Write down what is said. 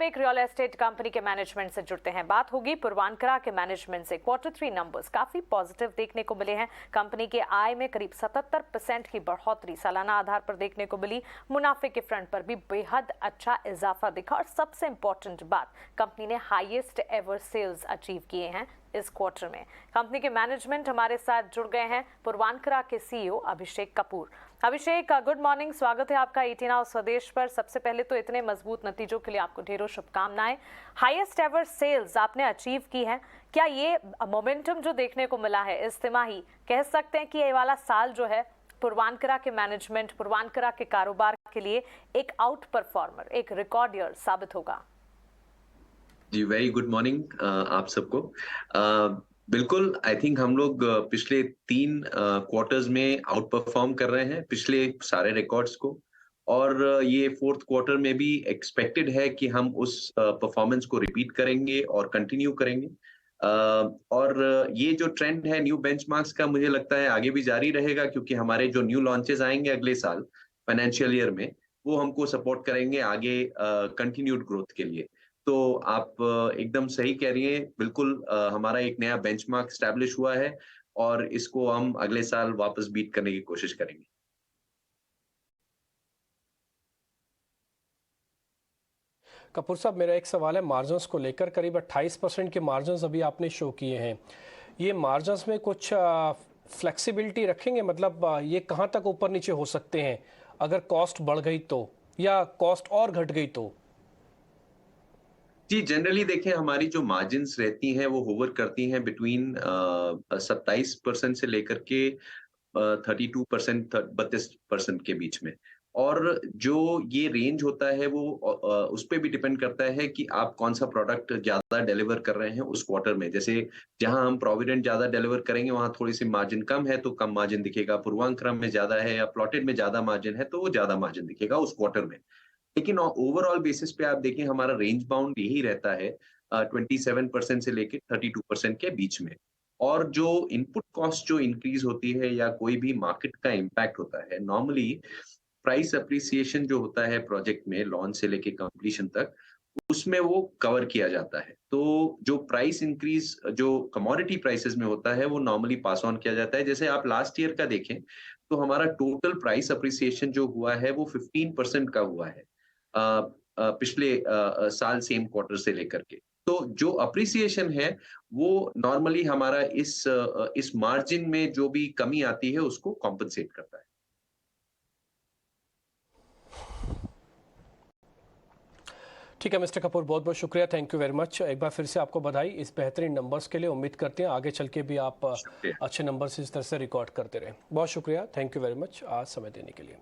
एक real estate company के management से जुड़ते हैं। बात होगी पूर्वांकरा के मैनेजमेंट से। Q3 नंबर्स काफी पॉजिटिव देखने को मिले हैं। कंपनी के आय में करीब 77% की बढ़ोतरी सालाना आधार पर देखने को मिली। मुनाफे के फ्रंट पर भी बेहद अच्छा इजाफा दिखा और सबसे इंपॉर्टेंट बात, कंपनी ने हाईएस्ट एवर सेल्स अचीव किए हैं इस क्वार्टर में। कंपनी के मैनेजमेंट हमारे साथ जुड़ गए हैं पूर्वांकरा के सीईओ अभिषेक कपूर। अभिषेक, गुड मॉर्निंग, स्वागत है आपका 18 आवर्स स्वदेश पर। सबसे पहले तो इतने मजबूत नतीजों के लिए आपको ढेरों शुभकामनाएं। हाईएस्ट एवर सेल्स आपने अचीव की है, क्या ये मोमेंटम जो देखने को मिला है इस तिमाही, कह सकते हैं कि ये वाला साल जो है पूर्वांकरा के मैनेजमेंट, पूर्वांकरा के कारोबार के लिए एक आउट परफॉर्मर, एक रिकॉर्ड ईयर साबित होगा? जी, वेरी गुड मॉर्निंग आप सबको। बिल्कुल, आई थिंक हम लोग पिछले 3 क्वार्टर्स में आउट परफॉर्म कर रहे हैं पिछले सारे रिकॉर्ड्स को, और ये फोर्थ क्वार्टर में भी एक्सपेक्टेड है कि हम उस परफॉर्मेंस को रिपीट करेंगे और कंटिन्यू करेंगे। और ये जो ट्रेंड है न्यू बेंचमार्क्स का, मुझे लगता है आगे भी जारी रहेगा, क्योंकि हमारे जो न्यू लॉन्चेस आएंगे अगले साल फाइनेंशियल ईयर में, वो हमको सपोर्ट करेंगे आगे कंटिन्यूड ग्रोथ के लिए। तो आप एकदम सही कह रही हैं, बिल्कुल हमारा एक नया बेंचमार्क एस्टैब्लिश हुआ है और इसको हम अगले साल वापस बीट करने की कोशिश करेंगे। कपूर साहब, मेरा एक सवाल है मार्जिन्स को लेकर। करीब 28% के मार्जिन्स अभी आपने शो किए हैं। ये मार्जिन्स में कुछ फ्लेक्सिबिलिटी रखेंगे, मतलब ये कहाँ तक ऊपर नीचे हो सकते हैं अगर कॉस्ट बढ़ गई तो, या कॉस्ट और घट गई तो? जी, जनरली देखें, हमारी जो मार्जिन्स रहती हैं वो होवर करती हैं बिटवीन 27% से लेकर के 32%, 32% के बीच में। और जो ये रेंज होता है वो उस पे भी डिपेंड करता है कि आप कौन सा प्रोडक्ट ज़्यादा डिलीवर कर रहे हैं उस क्वार्टर में। जैसे जहां हम प्रोविडेंट ज़्यादा डिलीवर करेंगे वहां थोड़ी सी मार्जिन कम है तो कम मार्जिन दिखेगा, पूर्वांक्रम में ज़्यादा है या प्लॉटेड में ज़्यादा मार्जिन है तो वो ज़्यादा मार्जिन दिखेगा उस क्वार्टर में। लेकिन ओवरऑल बेसिस पे आप देखें, हमारा रेंज बाउंड यही रहता है 27% से लेके 32% के बीच में। और जो इनपुट कॉस्ट जो इंक्रीज होती है या कोई भी मार्केट का इम्पैक्ट होता है, नॉर्मली प्राइस अप्रिसिएशन जो होता है प्रोजेक्ट में लॉन्च से लेके कंप्लीशन तक, उसमें वो कवर किया जाता है। तो जो प्राइस इंक्रीज जो कमोडिटी प्राइसेस में होता है वो नॉर्मली पास ऑन किया जाता है। जैसे आप लास्ट ईयर का देखें तो हमारा टोटल प्राइस अप्रिसिएशन जो हुआ है वो 15% का हुआ है पिछले साल सेम क्वार्टर से लेकर के। तो जो अप्रिसिएशन है वो नॉर्मली हमारा इस मार्जिन में जो भी कमी आती है उसको कॉम्पनसेट करता है। ठीक है मिस्टर कपूर, बहुत बहुत शुक्रिया, थैंक यू वेरी मच। एक बार फिर से आपको बधाई इस बेहतरीन नंबर्स के लिए। उम्मीद करते हैं आगे चल के भी आप अच्छे नंबर्स इस तरह से रिकॉर्ड करते रहें। बहुत शुक्रिया, थैंक यू वेरी मच आज समय देने के लिए।